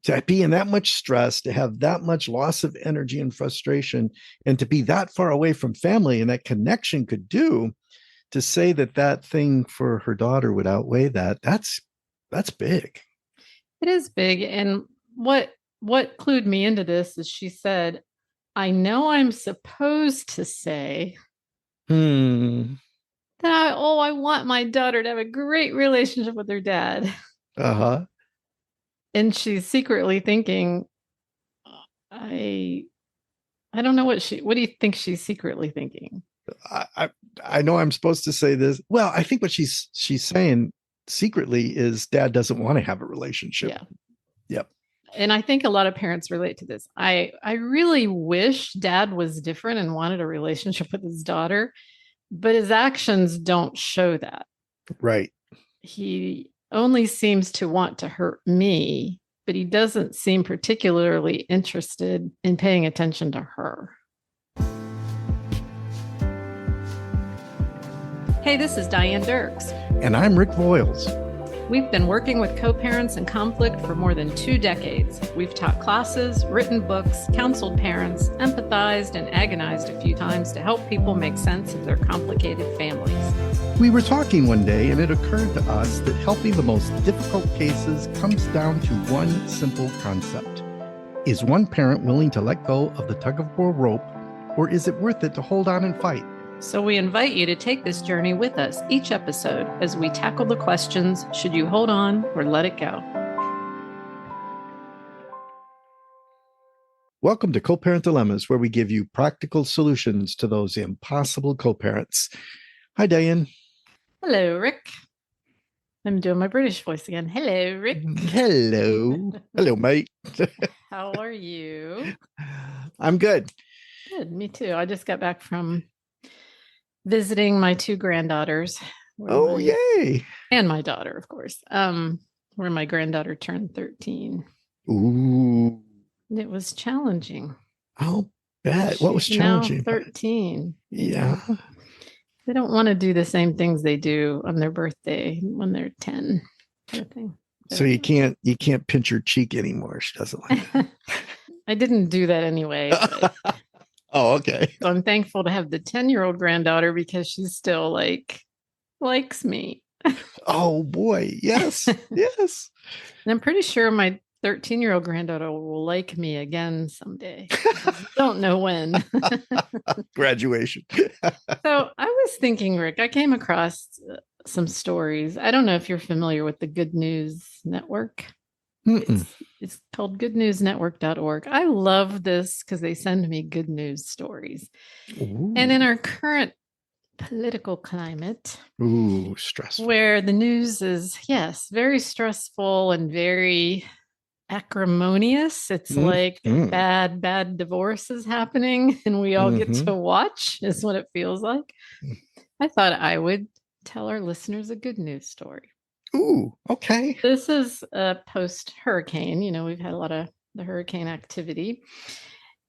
to be in that much stress, to have that much loss of energy and frustration, and to be that far away from family and that connection could do, to say that that thing for her daughter would outweigh that, that's big. It is big. And what clued me into this is she said, I know I'm supposed to say that I want my daughter to have a great relationship with her dad. Uh-huh. And she's secretly thinking, I I don't know what do you think she's secretly thinking? I know I'm supposed to say this. Well, I think what she's saying secretly is dad doesn't want to have a relationship. Yeah. Yep. And I think a lot of parents relate to this. I really wish dad was different and wanted a relationship with his daughter, but his actions don't show that. Right. He only seems to want to hurt me, but he doesn't seem particularly interested in paying attention to her. Hey, this is Diane Dirks. And I'm Rick Voiles. We've been working with co-parents in conflict for more than 2 decades. We've taught classes, written books, counseled parents, empathized, and agonized a few times to help people make sense of their complicated families. We were talking one day, and it occurred to us that helping the most difficult cases comes down to one simple concept. Is one parent willing to let go of the tug-of-war rope, or is it worth it to hold on and fight? So we invite you to take this journey with us each episode as we tackle the questions, should you hold on or let it go? Welcome to Co-Parent Dilemmas, where we give you practical solutions to those impossible co-parents. Hi, Diane. Hello, Rick. I'm doing my British voice again. Hello, Rick. Hello. Hello, mate. How are you? I'm good. Good, me too. I just got back from visiting my 2 granddaughters. Oh, yay. And my daughter, of course, where my granddaughter turned 13. Ooh. It was challenging. I'll bet. What was challenging? Now 13. Yeah. They don't want to do the same things they do on their birthday when they're 10. Kind of thing. So you can't pinch her cheek anymore. She doesn't like that. I didn't do that anyway. Oh, okay. So I'm thankful to have the 10-year-old granddaughter because she's still likes me. Oh boy. Yes. Yes. And I'm pretty sure my 13-year-old granddaughter will like me again someday. Don't know when. Graduation. So I was thinking, Rick, I came across some stories. I don't know if you're familiar with the Good News Network. It's called goodnewsnetwork.org. I love this because they send me good news stories. Ooh. And in our current political climate, stressful, where the news is, yes, very stressful and very acrimonious. It's like bad divorce is happening and we all get to watch, is what it feels like. I thought I would tell our listeners a good news story. Ooh, okay. This is post-hurricane. You know, we've had a lot of the hurricane activity.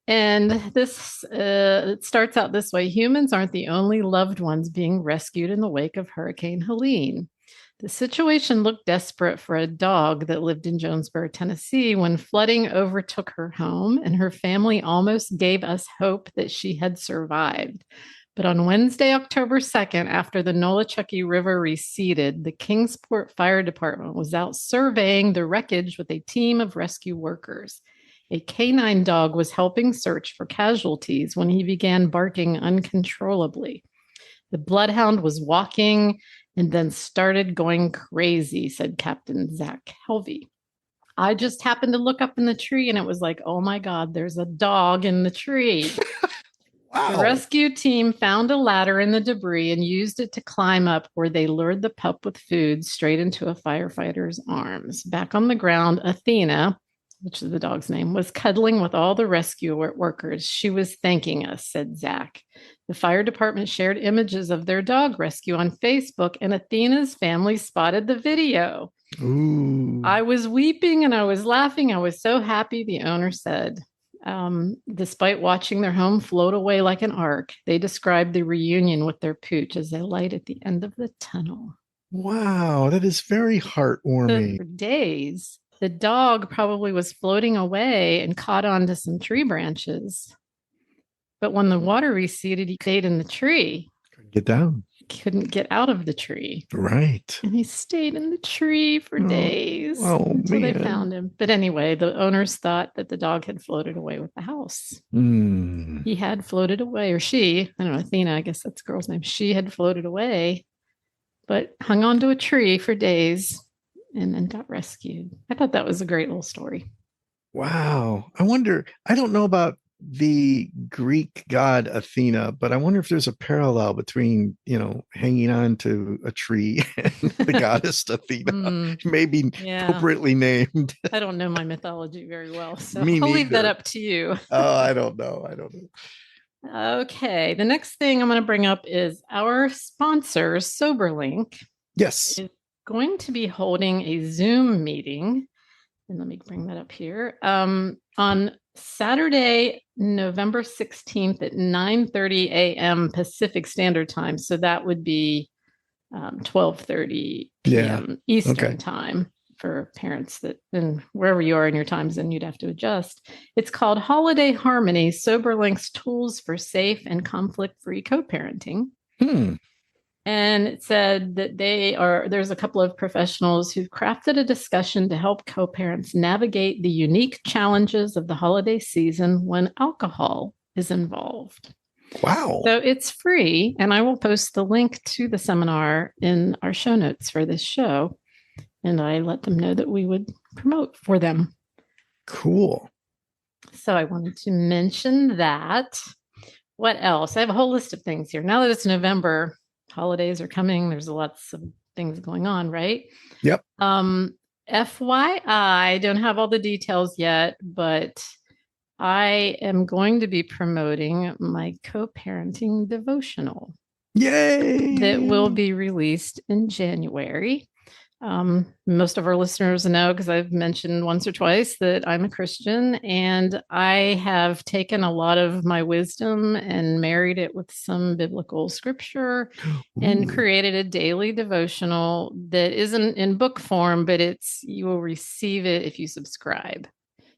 And this it starts out this way. Humans aren't the only loved ones being rescued in the wake of Hurricane Helene. The situation looked desperate for a dog that lived in Jonesboro, Tennessee, when flooding overtook her home, and her family almost gave us hope that she had survived. But on Wednesday, October 2nd, after the Nolichucky River receded, the Kingsport Fire Department was out surveying the wreckage with a team of rescue workers. A canine dog was helping search for casualties when he began barking uncontrollably. The bloodhound was walking and then started going crazy, said Captain Zach Helvey. I just happened to look up in the tree and it was like, oh my God, there's a dog in the tree. Wow. The rescue team found a ladder in the debris and used it to climb up, where they lured the pup with food straight into a firefighter's arms. Back on the ground, Athena, which is the dog's name, was cuddling with all the rescue workers. She was thanking us, said Zach. The fire department shared images of their dog rescue on Facebook, and Athena's family spotted the video. Ooh. I was weeping and I was laughing. I was so happy, the owner said. Despite watching their home float away like an ark, they described the reunion with their pooch as a light at the end of the tunnel. Wow, that is very heartwarming. For days, the dog probably was floating away and caught onto some tree branches. But when the water receded, he stayed in the tree. Get down. Couldn't get out of the tree. Right. And he stayed in the tree for days until they found him. But anyway, the owners thought that the dog had floated away with the house. He had floated away, or she, I don't know, Athena, I guess that's the girl's name. She had floated away, but hung onto a tree for days and then got rescued. I thought that was a great little story. Wow. I wonder, I don't know about the Greek god Athena, but I wonder if there's a parallel between, hanging on to a tree and the goddess Athena, maybe appropriately named. I don't know my mythology very well, so Me I'll leave that neither. up to you. Oh, I don't know. Okay. The next thing I'm going to bring up is our sponsor, SoberLink. Yes. Is going to be holding a Zoom meeting. And let me bring that up here. On Saturday, November 16th at 9:30 a.m. Pacific Standard Time. So that would be 12:30 p.m. Eastern Time for parents that, and wherever you are in your times, then you'd have to adjust. It's called Holiday Harmony, SoberLink's Tools for Safe and Conflict-Free Co-Parenting. And it said that there's a couple of professionals who've crafted a discussion to help co-parents navigate the unique challenges of the holiday season when alcohol is involved. Wow. So it's free, and I will post the link to the seminar in our show notes for this show. And I let them know that we would promote for them. Cool. So I wanted to mention that. What else? I have a whole list of things here. Now that it's November, holidays are coming. There's lots of things going on, right? Yep. FYI, I don't have all the details yet, but I am going to be promoting my co-parenting devotional. Yay! That will be released in January. Most of our listeners know, because I've mentioned once or twice, that I'm a Christian, and I have taken a lot of my wisdom and married it with some biblical scripture and created a daily devotional that isn't in book form, but you will receive it if you subscribe.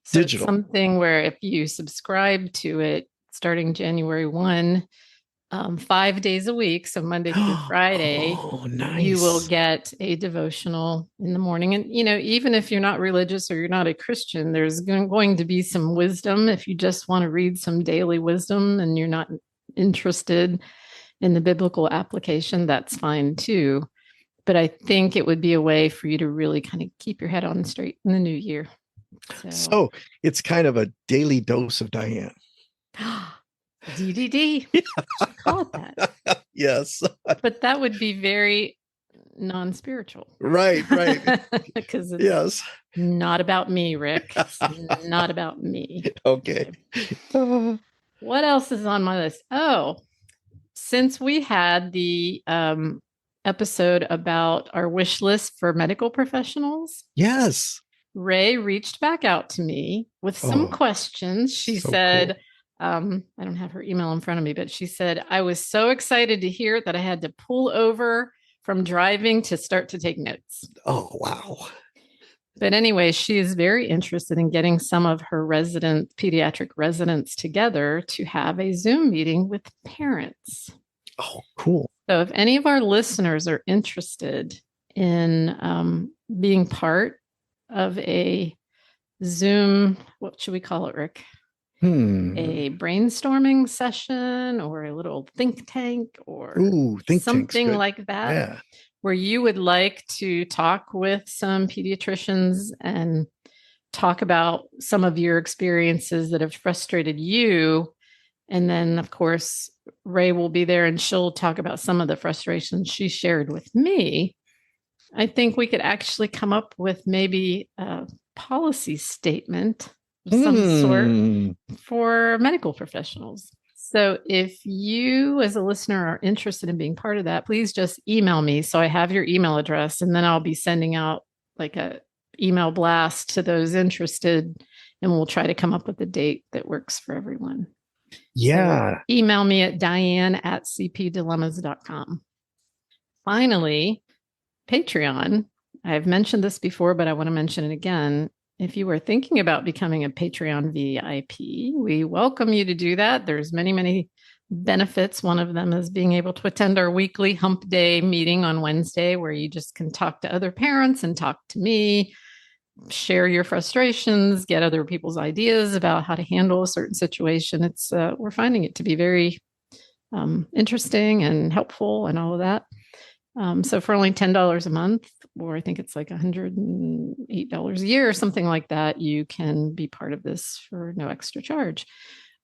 So digital. It's something where if you subscribe to it starting January 1, 5 days a week, so Monday through Friday, nice. You will get a devotional in the morning. And, even if you're not religious or you're not a Christian, there's going to be some wisdom. If you just want to read some daily wisdom and you're not interested in the biblical application, that's fine too. But I think it would be a way for you to really kind of keep your head on straight in the new year. So it's kind of a daily dose of Diane. DDD. Yeah. Call it that. Yes. But that would be very non-spiritual. Right. Because it's not about me, Rick. It's not about me. Okay. What else is on my list? Oh, since we had the episode about our wish list for medical professionals. Yes. Ray reached back out to me with some questions. She said... Cool. I don't have her email in front of me, but she said, I was so excited to hear it that I had to pull over from driving to start to take notes. Oh, wow. But anyway, she is very interested in getting some of her pediatric residents together to have a Zoom meeting with parents. Oh, cool. So if any of our listeners are interested in being part of a Zoom, what should we call it, Rick? A brainstorming session or a little think tank or something like that, where you would like to talk with some pediatricians and talk about some of your experiences that have frustrated you. And then, of course, Ray will be there and she'll talk about some of the frustrations she shared with me. I think we could actually come up with maybe a policy statement of some sort for medical professionals. So if you as a listener are interested in being part of that, please just email me. So I have your email address, and then I'll be sending out like a email blast to those interested, and we'll try to come up with a date that works for everyone. Yeah. So email me at diane@cpdilemmas.com. Finally, Patreon. I've mentioned this before, but I want to mention it again. If you are thinking about becoming a Patreon VIP, we welcome you to do that. There's many, many benefits. One of them is being able to attend our weekly hump day meeting on Wednesday, where you just can talk to other parents and talk to me, share your frustrations, get other people's ideas about how to handle a certain situation. We're finding it to be very interesting and helpful and all of that. So for only $10 a month, or I think it's like $108 a year or something like that, you can be part of this for no extra charge.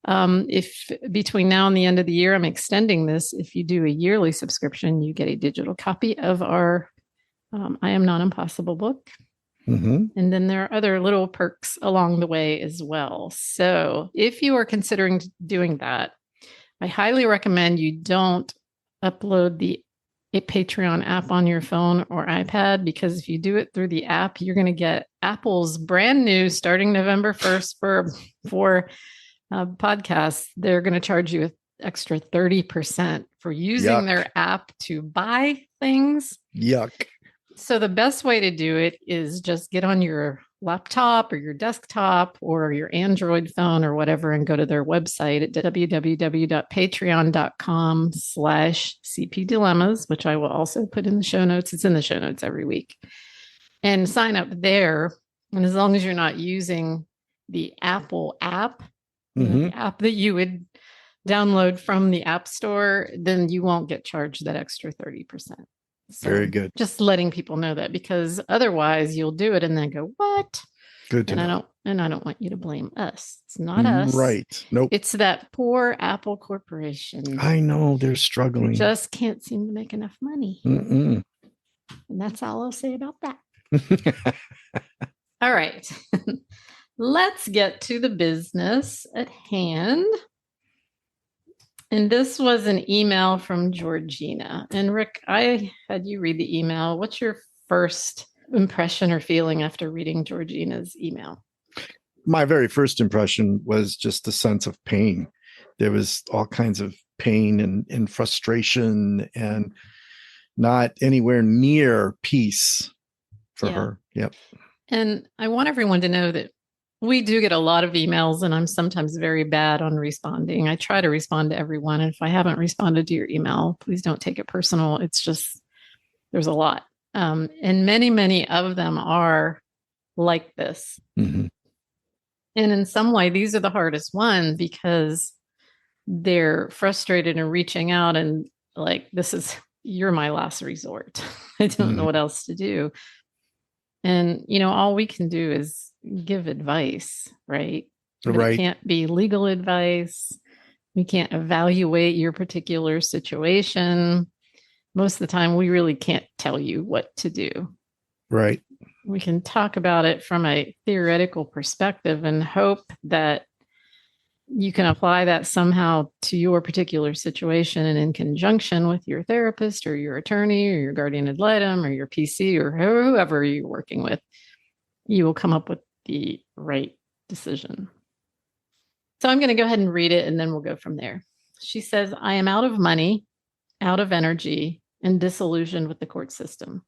If between now and the end of the year, I'm extending this. If you do a yearly subscription, you get a digital copy of our I Am Not Impossible book. Mm-hmm. And then there are other little perks along the way as well. So if you are considering doing that, I highly recommend you don't upload a Patreon app on your phone or iPad, because if you do it through the app, you're going to get Apple's brand new, starting November 1st for podcasts. They're going to charge you an extra 30% for using their app to buy things. Yuck. So the best way to do it is just get on your laptop or your desktop or your Android phone or whatever and go to their website at www.patreon.com/cpdilemmas, which I will also put in the show notes. It's in the show notes every week. And sign up there. And as long as you're not using the Apple app, the app that you would download from the App Store, then you won't get charged that extra 30%. So very good. Just letting people know that, because otherwise you'll do it and then go, what? Good to know. I don't want you to blame us. It's not us. Right. Nope. It's that poor Apple corporation. I know they're struggling. They just can't seem to make enough money. Mm-mm. And that's all I'll say about that. All right. Let's get to the business at hand. And this was an email from Georgina. And Rick, I had you read the email. What's your first impression or feeling after reading Georgina's email? My very first impression was just a sense of pain. There was all kinds of pain and frustration and not anywhere near peace for her. Yep. And I want everyone to know that we do get a lot of emails, and I'm sometimes very bad on responding. I try to respond to everyone. And if I haven't responded to your email, please don't take it personal. It's just, there's a lot. And many, many of them are like this. Mm-hmm. And in some way, these are the hardest ones because they're frustrated and reaching out and like, you're my last resort. I don't know what else to do. And, all we can do is give advice, right? But it can't be legal advice. We can't evaluate your particular situation. Most of the time, we really can't tell you what to do. Right. We can talk about it from a theoretical perspective and hope that you can apply that somehow to your particular situation, and in conjunction with your therapist or your attorney or your guardian ad litem or your PC or whoever you're working with, you will come up with the right decision. So I'm going to go ahead and read it, and then we'll go from there. She says, I am out of money, out of energy, and disillusioned with the court system.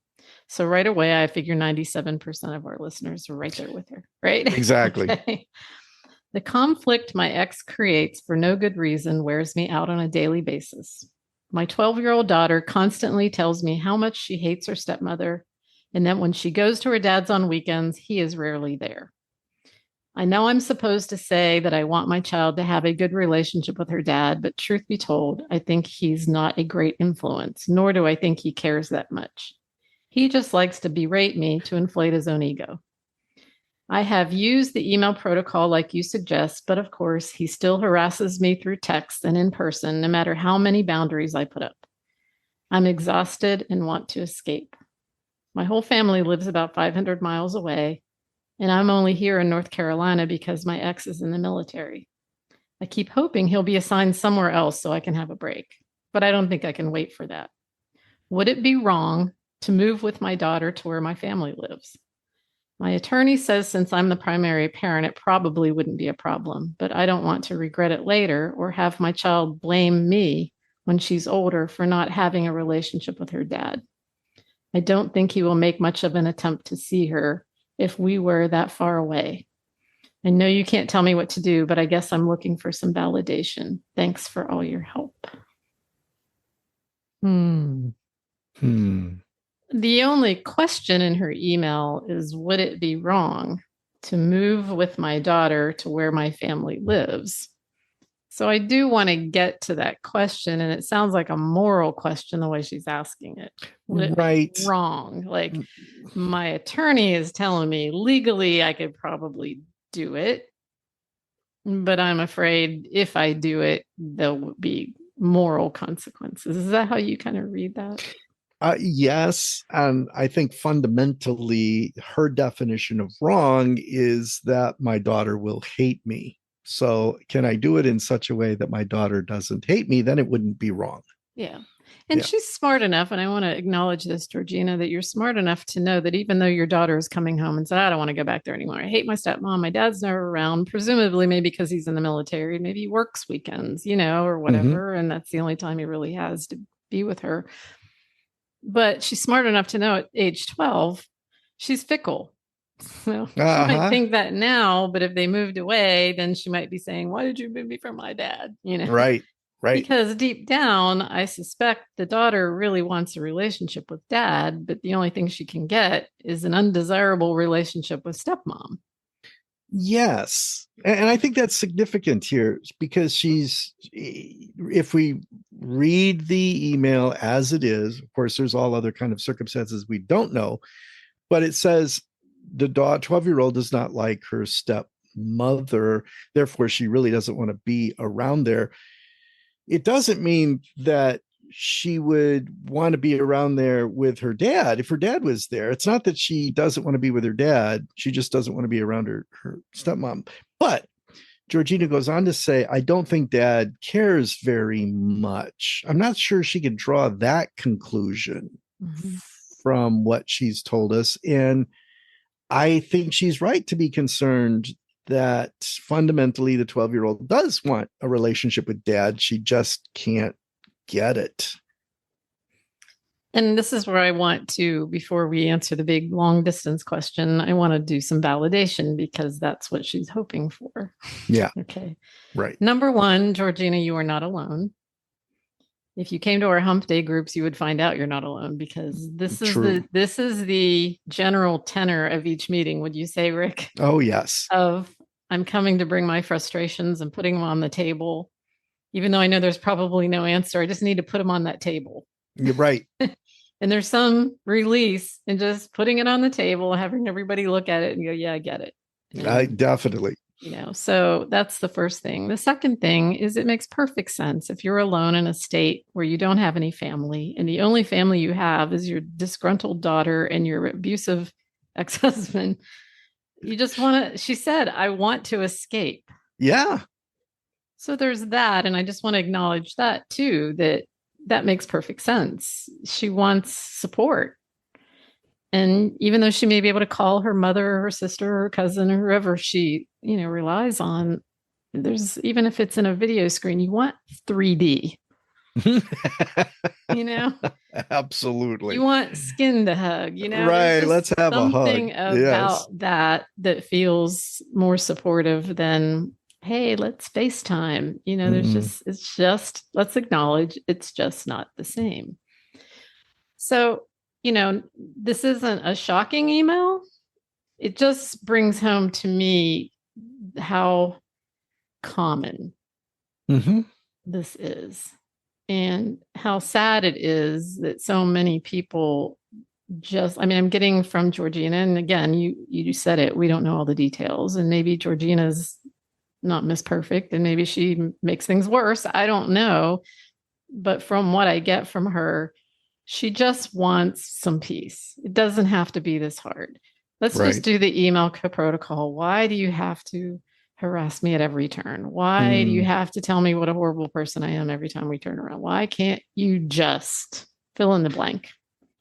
So right away, I figure 97% of our listeners are right there with her, right? Exactly. Okay. The conflict my ex creates for no good reason wears me out on a daily basis. My 12-year-old daughter constantly tells me how much she hates her stepmother, and that when she goes to her dad's on weekends, he is rarely there. I know I'm supposed to say that I want my child to have a good relationship with her dad, but truth be told, I think he's not a great influence, nor do I think he cares that much. He just likes to berate me to inflate his own ego. I have used the email protocol like you suggest, but of course, he still harasses me through text and in person, no matter how many boundaries I put up. I'm exhausted and want to escape. My whole family lives about 500 miles away, and I'm only here in North Carolina because my ex is in the military. I keep hoping he'll be assigned somewhere else so I can have a break, but I don't think I can wait for that. Would it be wrong to move with my daughter to where my family lives? My attorney says since I'm the primary parent, it probably wouldn't be a problem, but I don't want to regret it later or have my child blame me when she's older for not having a relationship with her dad. I don't think he will make much of an attempt to see her, if we were that far away? I know you can't tell me what to do, but I guess I'm looking for some validation. Thanks for all your help. Hmm. Hmm. The only question in her email is, would it be wrong to move with my daughter to where my family lives? So I do want to get to that question. And it sounds like a moral question the way she's asking it. Would it be Right. wrong? Like, my attorney is telling me legally I could probably do it, but I'm afraid if I do it, there'll be moral consequences. Is that how you kind of read that? Yes. And I think fundamentally, her definition of wrong is that my daughter will hate me. So, can I do it in such a way that my daughter doesn't hate me? Then it wouldn't be wrong. Yeah. And Yeah. she's smart enough, and I want to acknowledge this, Georgina, that you're smart enough to know that even though your daughter is coming home and said, I don't want to go back there anymore. I hate my stepmom. My dad's never around, presumably maybe because he's in the military. Maybe he works weekends, or Mm-hmm. whatever. And that's the only time he really has to be with her. But she's smart enough to know at age 12, she's fickle. So she might Uh-huh. think that now, but if they moved away, then she might be saying, why did you move me from my dad? Right. Right. Because deep down, I suspect the daughter really wants a relationship with dad, but the only thing she can get is an undesirable relationship with stepmom. Yes. And I think that's significant here because if we read the email as it is, of course, there's all other kind of circumstances we don't know, but it says the 12-year-old does not like her stepmother. Therefore, she really doesn't want to be around there. It doesn't mean that she would want to be around there with her dad if her dad was there. It's not that she doesn't want to be with her dad. She just doesn't want to be around her stepmom. But Georgina goes on to say, I don't think dad cares very much. I'm not sure she can draw that conclusion from what she's told us. And I think she's right to be concerned that fundamentally the 12-year-old does want a relationship with dad. She just can't get it. And this is where I want to, before we answer the big long distance question, I want to do some validation because that's what she's hoping for. Yeah. Okay. Right. Number one, Georgina, you are not alone. If you came to our hump day groups, you would find out you're not alone because this is the general tenor of each meeting. Would you say, Rick? Oh, yes. Of I'm coming to bring my frustrations and putting them on the table, even though I know there's probably no answer. I just need to put them on that table. You're right. And there's some release in just putting it on the table, having everybody look at it and go, yeah, I get it. Definitely. So that's the first thing. The second thing is it makes perfect sense if you're alone in a state where you don't have any family and the only family you have is your disgruntled daughter and your abusive ex-husband. You just want to, she said, I want to escape. Yeah. So there's that. And I just want to acknowledge that too, that makes perfect sense. She wants support. And even though she may be able to call her mother or her sister or cousin or whoever she, relies on, there's, even if it's in a video screen, you want 3D, Absolutely. You want skin to hug, Right. Let's have a hug. Something about that feels more supportive than, hey, let's FaceTime. It's just, let's acknowledge it's just not the same. So, this isn't a shocking email. It just brings home to me how common this is and how sad it is that so many people I'm getting from Georgina, and again, you said it, we don't know all the details, and maybe Georgina's not Miss Perfect and maybe she makes things worse. I don't know. But from what I get from her, she just wants some peace. It doesn't have to be this hard. Let's just do the email protocol. Why do you have to harass me at every turn? Why do you have to tell me what a horrible person I am every time we turn around? Why can't you just fill in the blank?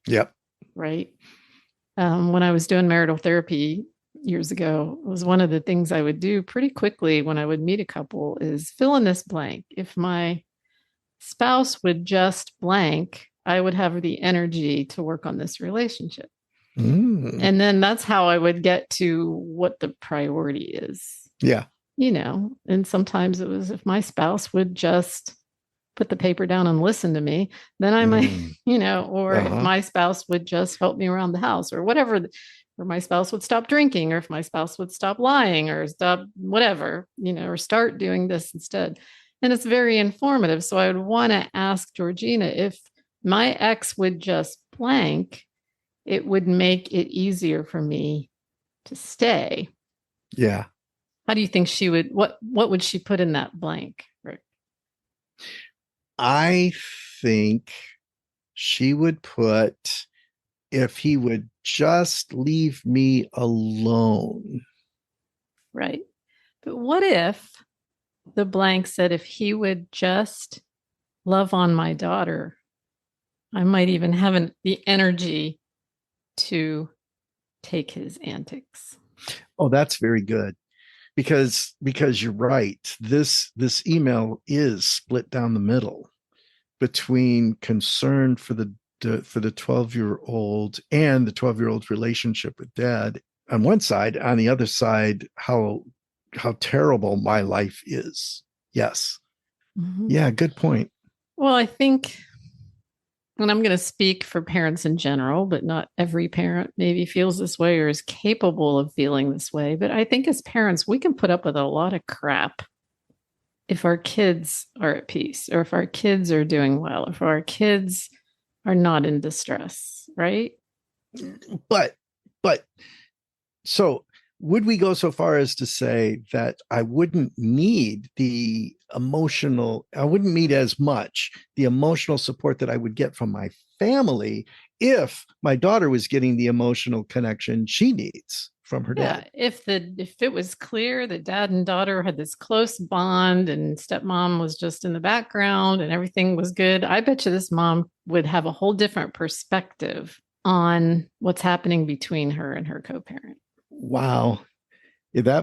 Yep. Right. When I was doing marital therapy years ago, it was one of the things I would do pretty quickly when I would meet a couple is fill in this blank. If my spouse would just blank, I would have the energy to work on this relationship. And then that's how I would get to what the priority is, Yeah. and sometimes it was if my spouse would just put the paper down and listen to me, then I might, Mm. or if Uh-huh. my spouse would just help me around the house or whatever, or my spouse would stop drinking, or if my spouse would stop lying or stop whatever, or start doing this instead. And it's very informative. So I would want to ask Georgina if my ex would just blank, it would make it easier for me to stay. Yeah. How do you think she would, what would she put in that blank, Rick? I think she would put, if he would just leave me alone. Right. But what if the blank said, if he would just love on my daughter, I might even have the energy to take his antics. Oh, that's very good. Because you're right. This email is split down the middle between concern for the 12-year-old and the 12-year-old's relationship with dad on one side, on the other side, how terrible my life is. Yes. Mm-hmm. Yeah, good point. Well, I think, and I'm going to speak for parents in general, but not every parent maybe feels this way or is capable of feeling this way. But I think as parents, we can put up with a lot of crap if our kids are at peace, or if our kids are doing well, if our kids are not in distress, right? But but so would we go so far as to say that I wouldn't need as much the emotional support that I would get from my family if my daughter was getting the emotional connection she needs from her Yeah, dad? if it was clear that dad and daughter had this close bond and stepmom was just in the background and everything was good, I bet you this mom would have a whole different perspective on what's happening between her and her co-parent. Wow. Yeah,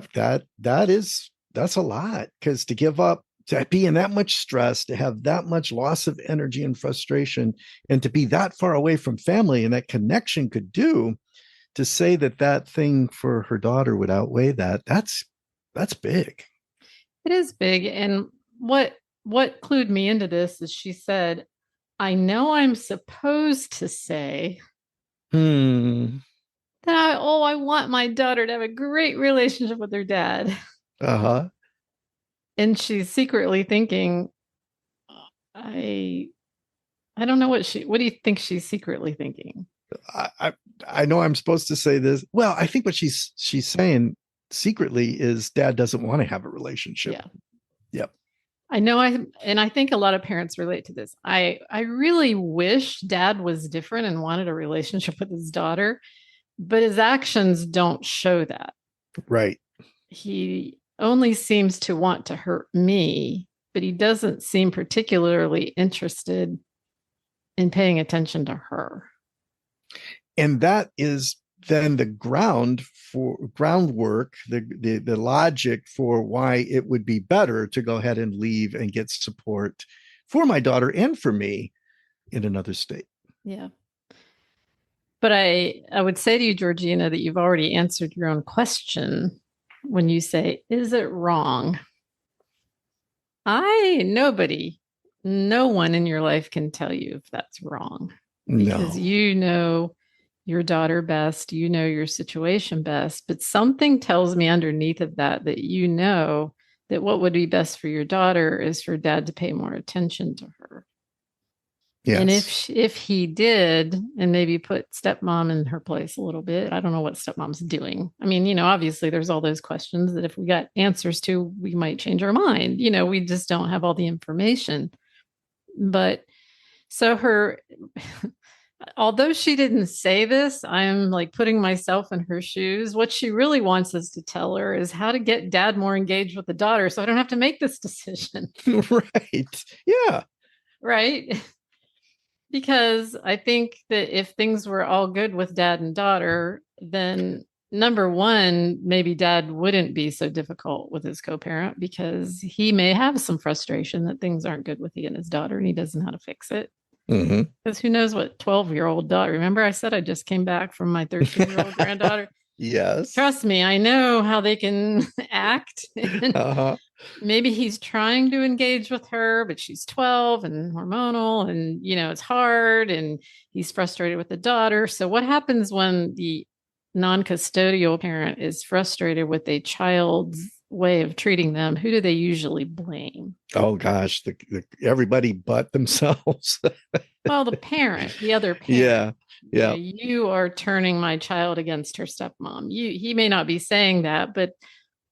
that's a lot, because to give up, to be in that much stress, to have that much loss of energy and frustration, and to be that far away from family and that connection could do, to say that that thing for her daughter would outweigh that, that's big. It is big. And what clued me into this is she said, I know I'm supposed to say Hmm. that I want my daughter to have a great relationship with her dad. Uh-huh. And she's secretly thinking, I I don't know what do you think she's secretly thinking? I, I I know I'm supposed to say this. Well, I think what she's saying secretly is dad doesn't want to have a relationship. Yeah. Yep. I know and I think a lot of parents relate to this. I really wish dad was different and wanted a relationship with his daughter, but his actions don't show that. Right. He only seems to want to hurt me, but he doesn't seem particularly interested in paying attention to her. And that is then the groundwork, the logic for why it would be better to go ahead and leave and get support for my daughter and for me in another state. Yeah. But I would say to you, Georgina, that you've already answered your own question when you say, is it wrong? No one in your life can tell you if that's wrong, because No. you know your daughter best, you know your situation best, but something tells me underneath of that that what would be best for your daughter is for dad to pay more attention to her. And Yes. if he did, and maybe put stepmom in her place a little bit, I don't know what stepmom's doing. I mean, obviously there's all those questions that if we got answers to, we might change our mind. We just don't have all the information. But so although she didn't say this, I'm like putting myself in her shoes. What she really wants us to tell her is how to get dad more engaged with the daughter so I don't have to make this decision. Right. Yeah. Right. Because I think that if things were all good with dad and daughter, then number one, maybe dad wouldn't be so difficult with his co-parent because he may have some frustration that things aren't good with he and his daughter and he doesn't know how to fix it. Hmm. Because who knows what 12-year-old daughter. Remember, I said I just came back from my 13-year-old granddaughter. Yes. Trust me, I know how they can act. And Uh-huh. maybe he's trying to engage with her, but she's 12 and hormonal, and it's hard, and he's frustrated with the daughter. So what happens when the non-custodial parent is frustrated with a child's way of treating them? Who do they usually blame? Oh gosh, everybody but themselves. Well, the other parent. Yeah. Yeah. You are turning my child against her stepmom. He may not be saying that, but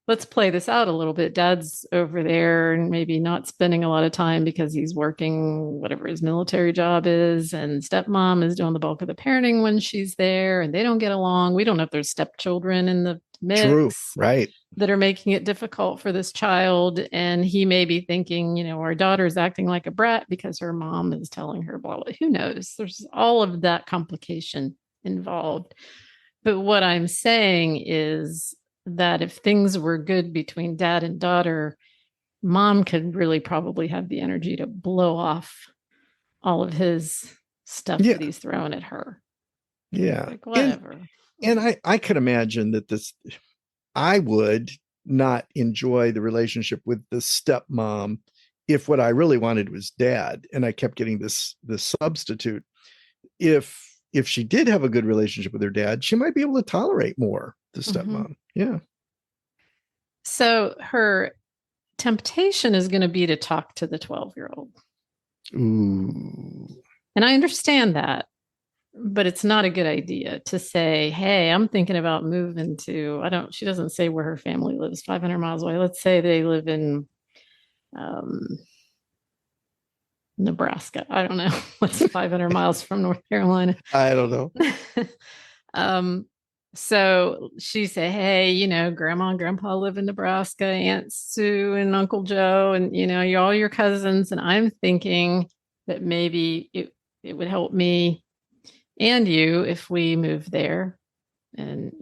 let's play this out a little bit. Dad's over there and maybe not spending a lot of time because he's working whatever his military job is, and stepmom is doing the bulk of the parenting when she's there, and they don't get along. We don't know if there's stepchildren in the True. mix Right. that are making it difficult for this child. And he may be thinking, our daughter's acting like a brat because her mom is telling her blah, blah. Who knows? There's all of that complication involved. But what I'm saying is that if things were good between dad and daughter, mom could really probably have the energy to blow off all of his stuff Yeah. that he's throwing at her. Yeah. Like, whatever. And I could imagine that I would not enjoy the relationship with the stepmom if what I really wanted was dad, and I kept getting this substitute. If she did have a good relationship with her dad, she might be able to tolerate more the stepmom. Yeah. So her temptation is going to be to talk to the 12-year-old. Ooh. And I understand that, but it's not a good idea to say, hey, I'm thinking about moving to, she doesn't say where her family lives, 500 miles away. Let's say they live in Nebraska. I don't know what's 500 miles from North Carolina. I don't know. So she said, hey, grandma and grandpa live in Nebraska, Aunt Sue and Uncle Joe, and, all your cousins. And I'm thinking that maybe it would help me and you if we move there. And,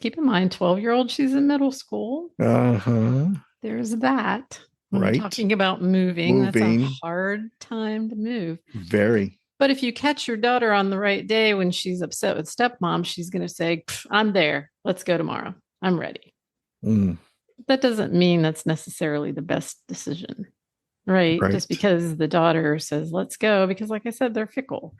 keep in mind, 12-year-old, she's in middle school. Uh-huh. There's that. Right. We're talking about moving. That's a hard time to move. Very. But if you catch your daughter on the right day when she's upset with stepmom, she's going to say, I'm there. Let's go tomorrow. I'm ready. Mm. That doesn't mean that's necessarily the best decision, right? Just because the daughter says, let's go, because like I said, they're fickle.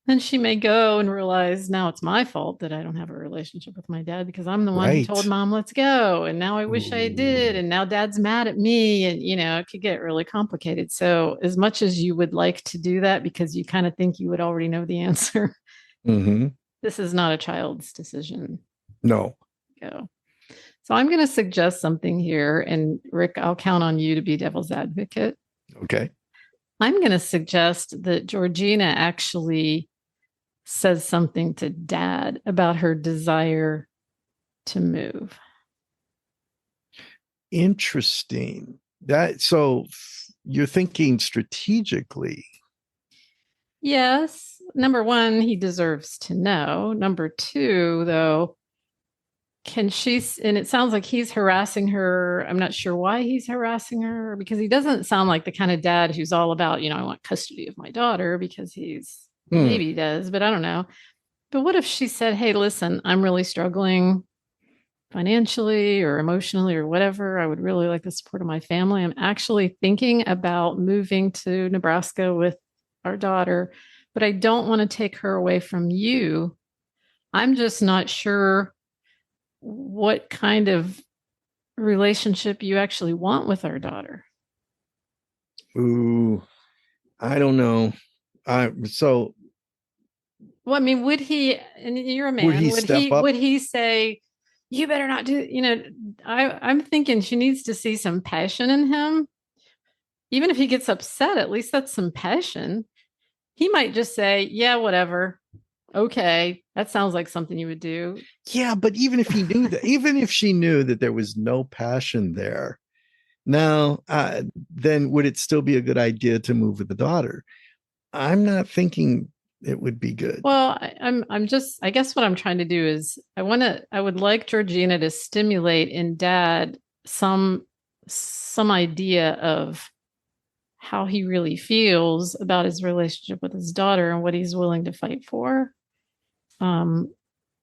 And she may go and realize now it's my fault that I don't have a relationship with my dad because I'm the one who told mom, let's go. And now I wish I did. And now dad's mad at me. And, it could get really complicated. So as much as you would like to do that because you kind of think you would already know the answer, this is not a child's decision. No. Go. So I'm going to suggest something here. And Rick, I'll count on you to be devil's advocate. Okay. I'm going to suggest that Georgina actually says something to dad about her desire to move. Interesting. So you're thinking strategically. Yes. Number one, he deserves to know. Number two, though, and it sounds like he's harassing her. I'm not sure why he's harassing her, because he doesn't sound like the kind of dad who's all about, I want custody of my daughter, because maybe he does, but I don't know. But what if she said, hey, listen, I'm really struggling financially or emotionally or whatever. I would really like the support of my family. I'm actually thinking about moving to Nebraska with our daughter, but I don't want to take her away from you. I'm just not sure what kind of relationship you actually want with our daughter. Ooh, I don't know. Well, I mean, would he, and you're a man, would he say, you better not do, I'm thinking she needs to see some passion in him. Even if he gets upset, at least that's some passion. He might just say, yeah, whatever. Okay. That sounds like something you would do. Yeah. But even if he knew that, even if she knew that there was no passion there, now, then would it still be a good idea to move with the daughter? I'm not thinking it would be good. Well, I guess what I'm trying to do is I would like Georgina to stimulate in dad some idea of how he really feels about his relationship with his daughter and what he's willing to fight for. Um,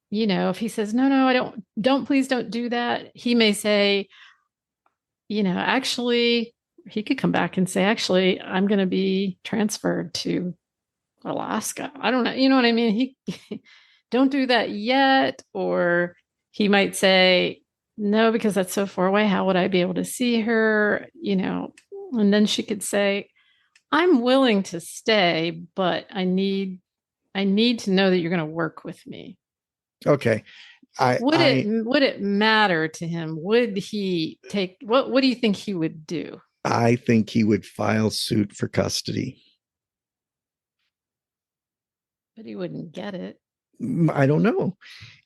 if he says, no, I don't, please don't do that, he may say, actually, he could come back and say, actually, I'm going to be transferred to Alaska. I don't know. You know what I mean? He don't do that yet. Or he might say, no, because that's so far away. How would I be able to see her? And then she could say, I'm willing to stay, but I need to know that you're going to work with me. Okay. Would it matter to him? Would he take what do you think he would do? I think he would file suit for custody. But he wouldn't get it. I don't know.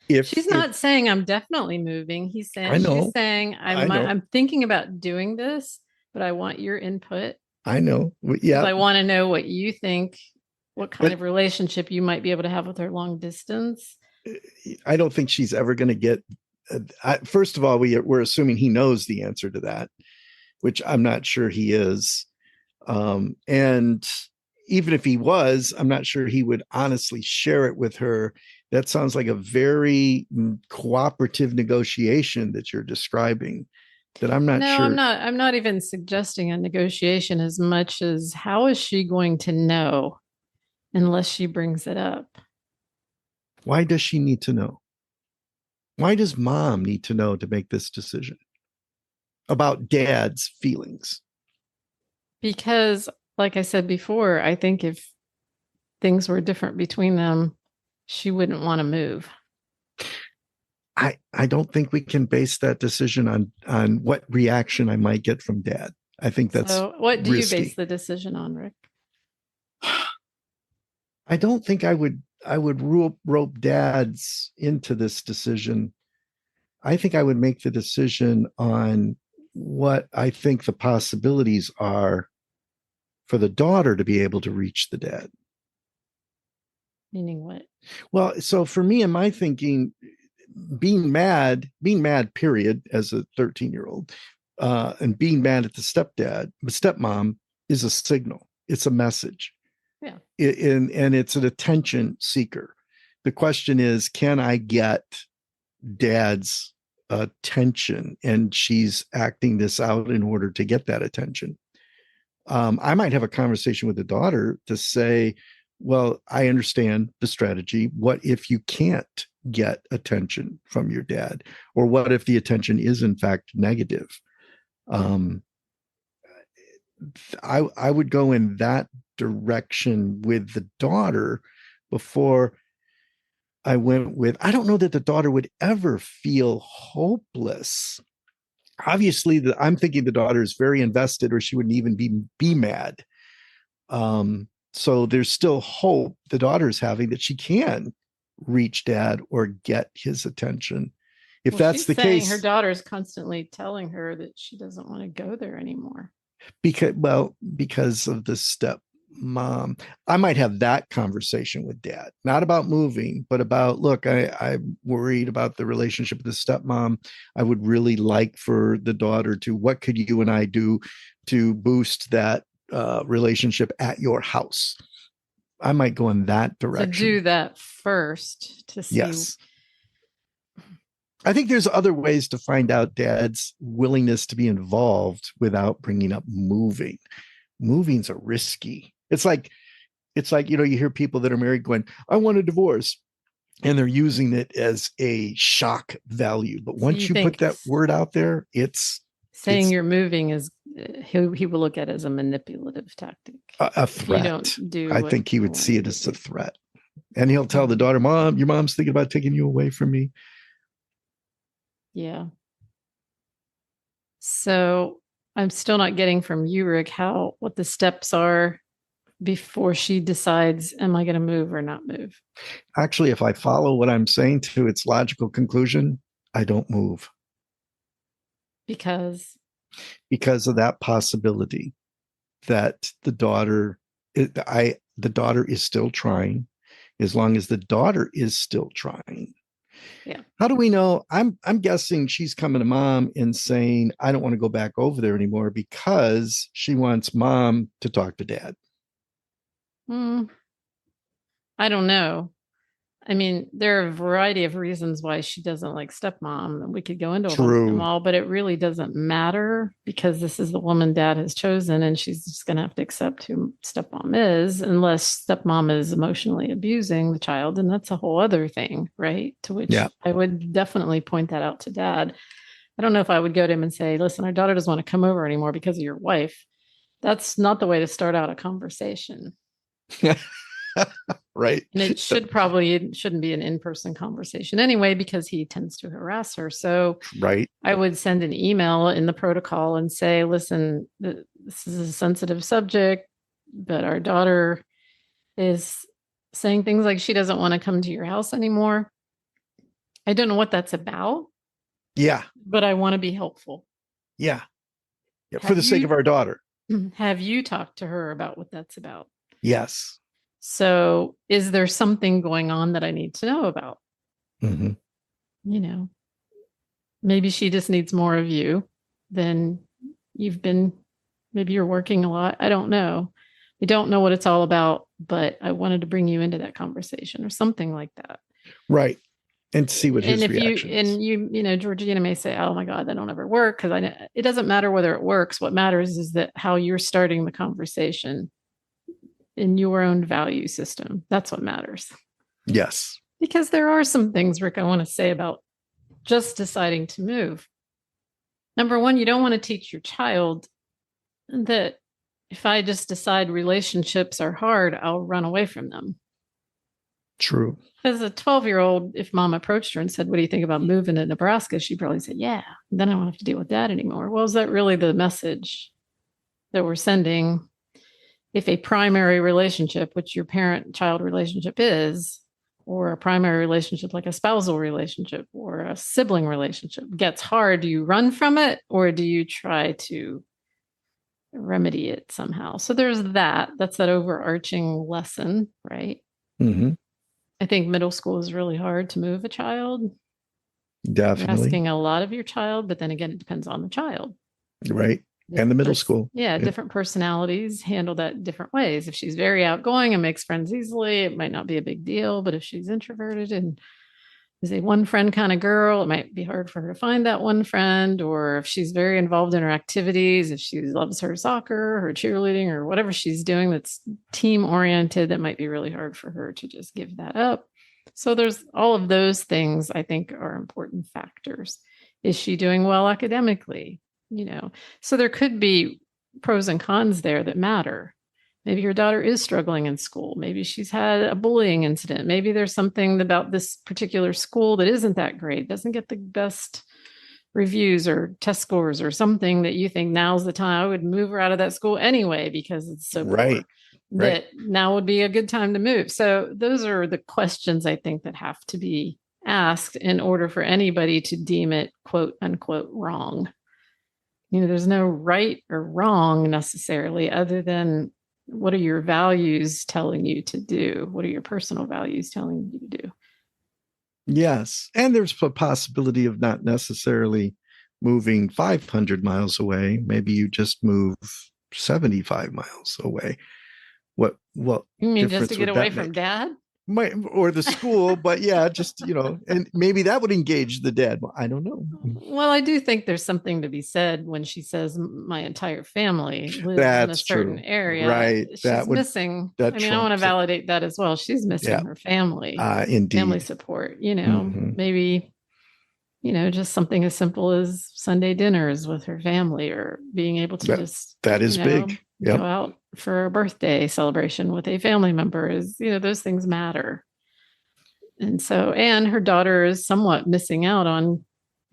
She's If not saying I'm definitely moving. I She's know, saying I know, I'm thinking about doing this, but I want your input I know. because Yeah, I want to know what you think, what kind but of relationship you might be able to have with her long distance. I don't think she's ever going to get. First of all, we're assuming he knows the answer to that, which I'm not sure he is. And even if he was, I'm not sure he would honestly share it with her. That sounds like a very cooperative negotiation that you're describing. That I'm not No, I'm sure. not. I'm not even suggesting a negotiation as much as how is she going to know unless she brings it up? Why does she need to know? Why does mom need to know to make this decision about dad's feelings? Because, like I said before, I think if things were different between them, she wouldn't want to move. I don't think we can base that decision on what reaction I might get from dad. I think that's So, what do you base risky. the decision on, Rick? I don't think I would rope dads into this decision. I think I would make the decision on what I think the possibilities are for the daughter to be able to reach the dad. Meaning what? Well, so for me and my thinking, being mad, period, as a 13-year-old, and being mad at the stepmom is a signal. It's a message. Yeah. And it's an attention seeker. The question is, can I get dad's attention? And she's acting this out in order to get that attention. I might have a conversation with the daughter to say, well, I understand the strategy. What if you can't get attention from your dad? Or what if the attention is in fact negative? Um, I would go in that direction with the daughter before I went with. I don't know that the daughter would ever feel hopeless. Obviously, I'm thinking the daughter is very invested, or she wouldn't even be mad. So there's still hope the daughter's having that she can reach dad or get his attention. If Well, that's she's the saying her case, daughter's constantly telling her that she doesn't want to go there anymore. because of the step mom, I might have that conversation with dad, not about moving, but about, look, I'm worried about the relationship with the stepmom. I would really like for the daughter to, what could you and I do to boost that relationship at your house? I might go in that To direction. do that first to see. Yes. I think there's other ways to find out dad's willingness to be involved without bringing up moving. Moving's a risky. It's like you hear people that are married going, I want a divorce, and they're using it as a shock value. But So once you you put think that word out there, it's saying you're moving is he will look at it as a manipulative tactic a if you don't threat. do I what think he you would want see him it to as a do. threat. And he'll tell the daughter, Mom, your mom's thinking about taking you away from me. Yeah. So I'm still not getting from you, Rick, what the steps are before she decides, am I going to move or not move? Actually, if I follow what I'm saying to its logical conclusion, I don't move Because because of that possibility that the daughter is still trying. As long as the daughter is still trying, Yeah. How do we know? I'm guessing she's coming to mom and saying, I don't want to go back over there anymore because she wants mom to talk to dad. Mm, I don't know. I mean, there are a variety of reasons why she doesn't like stepmom, and we could go into them True. all, but it really doesn't matter because this is the woman dad has chosen, and she's just going to have to accept who stepmom is, unless stepmom is emotionally abusing the child, and that's a whole other thing, right? To which Yeah. I would definitely point that out to dad. I don't know if I would go to him and say, listen, our daughter doesn't want to come over anymore because of your wife. That's not the way to start out a conversation. Right. And it shouldn't be an in-person conversation anyway, because he tends to harass her. So Right. I would send an email in the protocol and say, listen, this is a sensitive subject, but our daughter is saying things like she doesn't want to come to your house anymore. I don't know what that's about, Yeah. but I want to be helpful. Yeah. Yeah. For Have the sake you of our daughter. have you talked to her about what that's about? Yes. So is there something going on that I need to know about? Mm-hmm. You know, maybe she just needs more of you than you've been. Maybe you're working a lot. I don't know. I don't know what it's all about, but I wanted to bring you into that conversation or something like that. Right. And see what And his if you reaction is. and you know, Georgina may say, "Oh my God, that don't ever work," because I know it doesn't matter whether it works. What matters is that how you're starting the conversation in your own value system. That's what matters. Yes. Because there are some things, Rick, I want to say about just deciding to move. Number one, you don't want to teach your child that if I just decide relationships are hard, I'll run away from them. True. As a 12-year-old, if mom approached her and said, what do you think about moving to Nebraska? She'd probably say, yeah, then I don't have to deal with that anymore. Well, is that really the message that we're sending? If a primary relationship, which your parent child relationship is, or a primary relationship like a spousal relationship or a sibling relationship gets hard, do you run from it or do you try to remedy it somehow? So there's that. That's that overarching lesson, right? Mm-hmm. I think middle school is really hard to move a child. You're Definitely. asking a lot of your child, but then again, it depends on the child. Right. And the middle school. Yeah, It, different personalities handle that different ways. If she's very outgoing and makes friends easily, it might not be a big deal. But if she's introverted and is a one friend kind of girl, it might be hard for her to find that one friend. Or if she's very involved in her activities, if she loves her soccer, her cheerleading, or whatever she's doing that's team oriented, that might be really hard for her to just give that up. So there's all of those things I think are important factors. Is she doing well academically? You know, so there could be pros and cons there that matter. Maybe your daughter is struggling in school. Maybe she's had a bullying incident. Maybe there's something about this particular school that isn't that great, doesn't get the best reviews or test scores or something that you think now's the time. I would move her out of that school anyway because it's so right. poor. That now would be a good time to move. So those are the questions I think that have to be asked in order for anybody to deem it quote unquote wrong. There's no right or wrong necessarily, other than what are your values telling you to do? What are your personal values telling you to do? Yes. And there's a possibility of not necessarily moving 500 miles away. Maybe you just move 75 miles away. What You mean just to difference get would away that from make? dad? Or the school, but yeah, just, and maybe that would engage the dad. Well, I don't know. Well, I do think there's something to be said when she says my entire family lives in a That's certain true. area. Right. She's missing. That I mean, I want to trumps it. validate that as well. She's missing Yeah. her family, family Indeed. support, Mm-hmm. maybe, just something as simple as Sunday dinners with her family or being able to just, That is big. go Yep. out for a birthday celebration with a family member those things matter. And her daughter is somewhat missing out on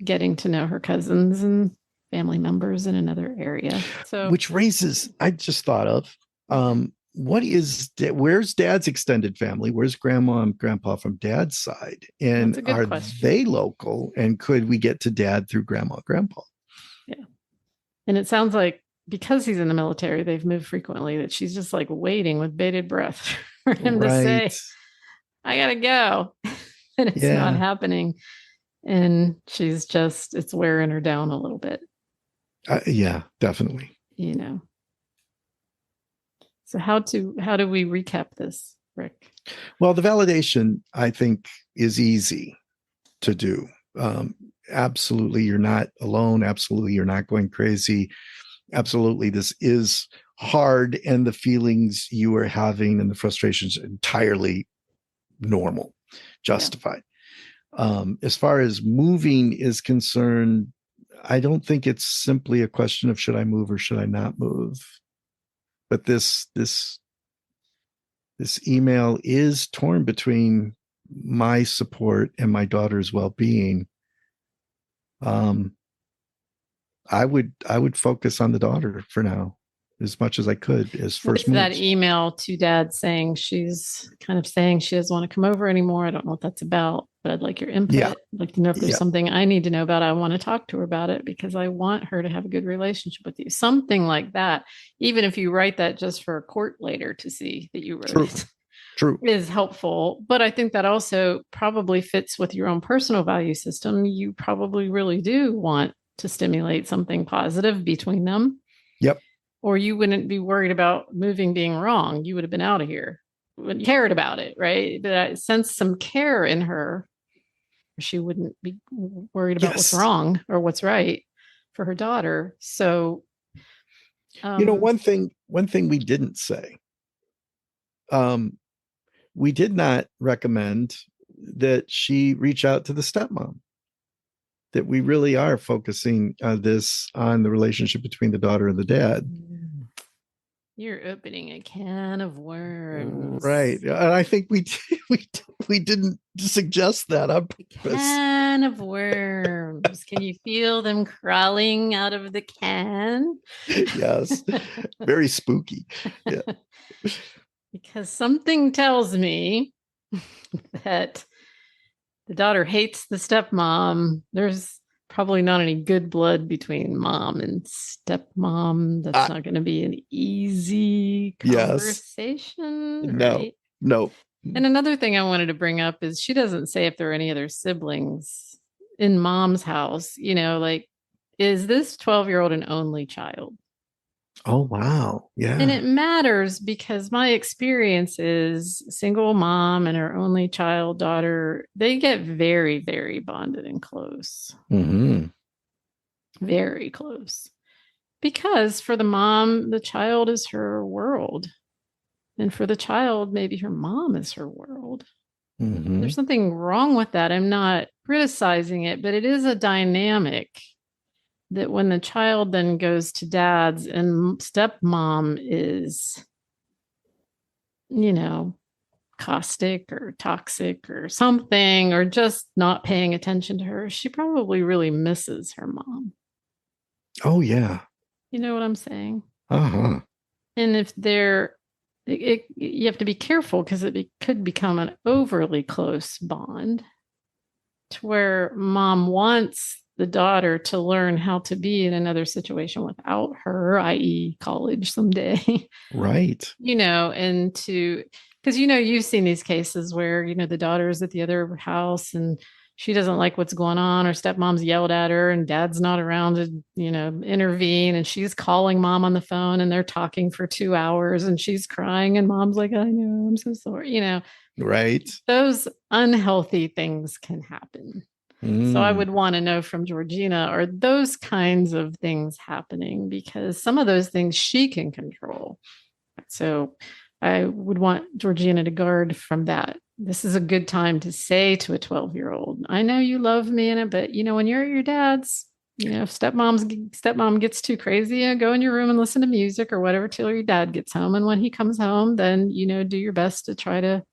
getting to know her cousins and family members in another area. So, Which raises, I just thought of, where's dad's extended family? Where's grandma and grandpa from dad's side? that's And a good are question. they local? And could we get to dad through grandma, grandpa? Yeah. And it sounds like because he's in the military, they've moved frequently, that she's just like waiting with bated breath for him to Right. say, I gotta go. and it's not Yeah. happening. And it's wearing her down a little bit, Yeah, definitely. you know. So how do we recap this, Rick? Well, the validation, I think, is easy to do. Um, Absolutely, you're not alone. Absolutely, you're not going crazy. Absolutely, this is hard, and the feelings you are having and the frustrations entirely normal, justified. As far as moving is concerned, I don't think it's simply a question of should I move or should I not move. But this email is torn between my support and my daughter's well-being. Um, I would focus on the daughter for now as much as I could as first With that moves. email to dad saying she's kind of saying she doesn't want to come over anymore. I don't know what that's about, but I'd like your input. Yeah, I'd like to know if there's yeah, something I need to know about. I want to talk to her about it because I want her to have a good relationship with you. Something like that. Even if you write that just for a court later to see that you wrote true, it true. is helpful. But I think that also probably fits with your own personal value system. You probably really do want to stimulate something positive between them, Yep. or you wouldn't be worried about moving being wrong. You would have been out of here. You cared about it, right? But I sense some care in her. She wouldn't be worried about what's Yes. wrong or what's right for her daughter. So, One thing we didn't say. Um, we did not recommend that she reach out to the stepmom. That we really are focusing on the relationship between the daughter and the dad. you're opening a can of worms. Right. And I think we didn't suggest that on purpose. Can of worms. Can you feel them crawling out of the can? Yes. Very spooky. Yeah. Because something tells me that the daughter hates the stepmom. There's probably not any good blood between mom and stepmom. That's not going to be an easy Yes. conversation, No. right? No. And another thing I wanted to bring up is she doesn't say if there are any other siblings in mom's house, like, is this 12-year-old an only child? Oh wow. And Yeah. it matters because my experience is single mom and her only child daughter, they get very, very bonded and close, Mm-hmm. very close. Because for the mom, the child is her world. And for the child, maybe her mom is her world. Mm-hmm. There's something wrong with that. I'm not criticizing it, but it is a dynamic that when the child then goes to dad's and stepmom is, you know, caustic or toxic or something, or just not paying attention to her, she probably really misses her mom. Oh yeah. You know what I'm saying? Uh-huh. And if you have to be careful because it could become an overly close bond to where mom wants the daughter to learn how to be in another situation without her, i.e., college someday. Right. And because you've seen these cases where the daughter is at the other house and she doesn't like what's going on, or stepmom's yelled at her and dad's not around to intervene, and she's calling mom on the phone and they're talking for 2 hours and she's crying and mom's like, I know, I'm so sorry. Right. Those unhealthy things can happen. So I would want to know from Georgina, are those kinds of things happening? Because some of those things she can control. So I would want Georgina to guard from that. This is a good time to say to a 12-year-old, I know you love me in it, but when you're at your dad's, if stepmom gets too crazy, go in your room and listen to music or whatever till your dad gets home. And when he comes home, then, do your best to try to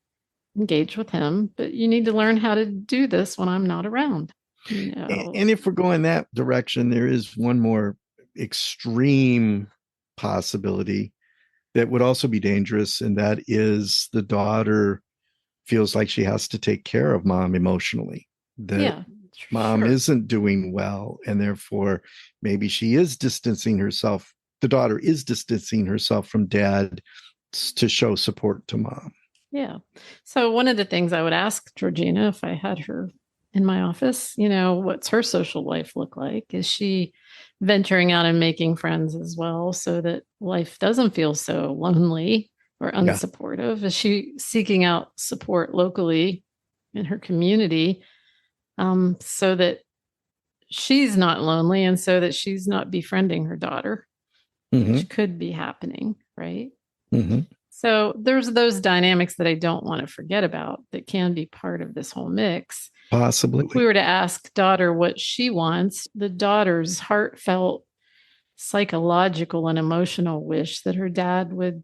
engage with him. But you need to learn how to do this when I'm not around. And if we're going that direction, there is one more extreme possibility that would also be dangerous, and that is the daughter feels like she has to take care of mom emotionally, that mom isn't doing well, and therefore maybe she is distancing herself. The daughter is distancing herself from dad to show support to mom. Yeah. So one of the things I would ask Georgina if I had her in my office, what's her social life look like? Is she venturing out and making friends as well so that life doesn't feel so lonely or Yeah. unsupportive? Is she seeking out support locally in her community so that she's not lonely and so that she's not befriending her daughter, which could be happening, right? So there's those dynamics that I don't want to forget about that can be part of this whole mix. Possibly. If we were to ask daughter what she wants, the daughter's heartfelt psychological and emotional wish that her dad would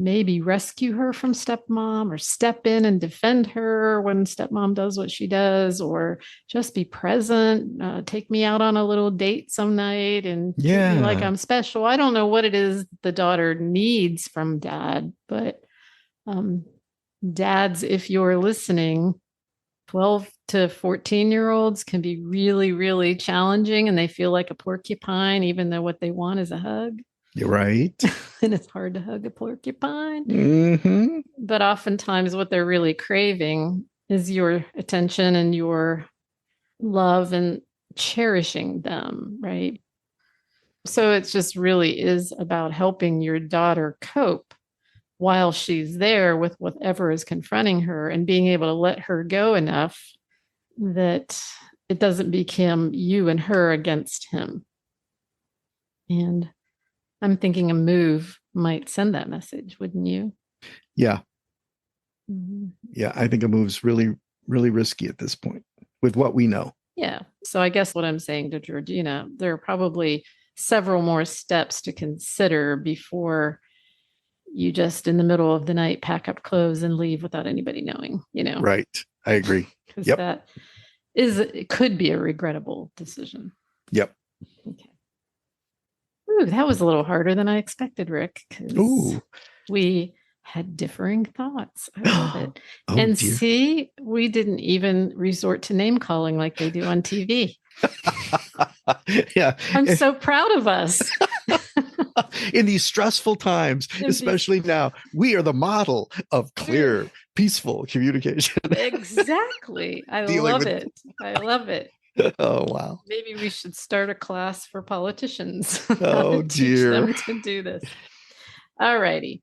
maybe rescue her from stepmom or step in and defend her when stepmom does what she does, or just be present, take me out on a little date some night and treat me like I'm special. I don't know what it is the daughter needs from dad, but dads, if you're listening, 12 to 14-year-olds can be really, really challenging and they feel like a porcupine, even though what they want is a hug. You're right. And it's hard to hug a porcupine. But oftentimes what they're really craving is your attention and your love and cherishing them, right? So it just really is about helping your daughter cope while she's there with whatever is confronting her and being able to let her go enough that it doesn't become you and her against him. And I'm thinking a move might send that message, wouldn't you? Yeah. Yeah, I think a move's really, really risky at this point with what we know. Yeah. So I guess what I'm saying to Georgina, there are probably several more steps to consider before you just in the middle of the night pack up clothes and leave without anybody knowing, Right. I agree. Because it could be a regrettable decision. Yep. Okay. Ooh, that was a little harder than I expected, Rick, because we had differing thoughts. I love it. Dear. See, we didn't even resort to name calling like they do on TV. Yeah. I'm so proud of us. In these stressful times, especially now, we are the model of clear, peaceful communication. Exactly. I love it. I love it. Oh, wow. Maybe we should start a class for politicians. Oh, Teach dear. them to do this. All righty.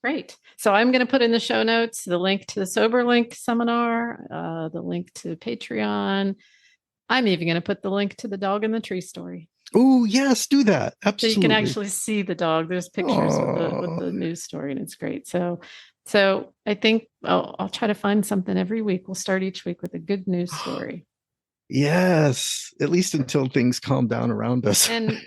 Great. So I'm going to put in the show notes the link to the Sober Link seminar, the link to Patreon. I'm even going to put the link to the dog in the tree story. Oh, yes, do that. Absolutely. So you can actually see the dog. There's pictures with the news story, and it's great. So I think I'll try to find something every week. We'll start each week with a good news story. Yes, at least until things calm down around us. And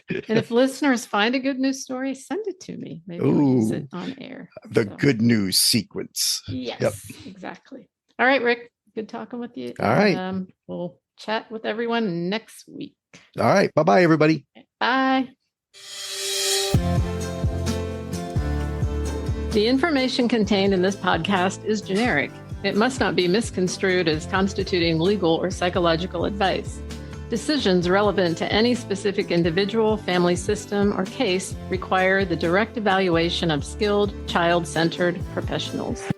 if listeners find a good news story, send it to me. Maybe we'll use it on air. The good news sequence. Yes, exactly. All right, Rick. Good talking with you. All right. We'll chat with everyone next week. All right. Bye-bye, everybody. Bye. The information contained in this podcast is generic. It must not be misconstrued as constituting legal or psychological advice. Decisions relevant to any specific individual, family system, or case require the direct evaluation of skilled, child-centered professionals.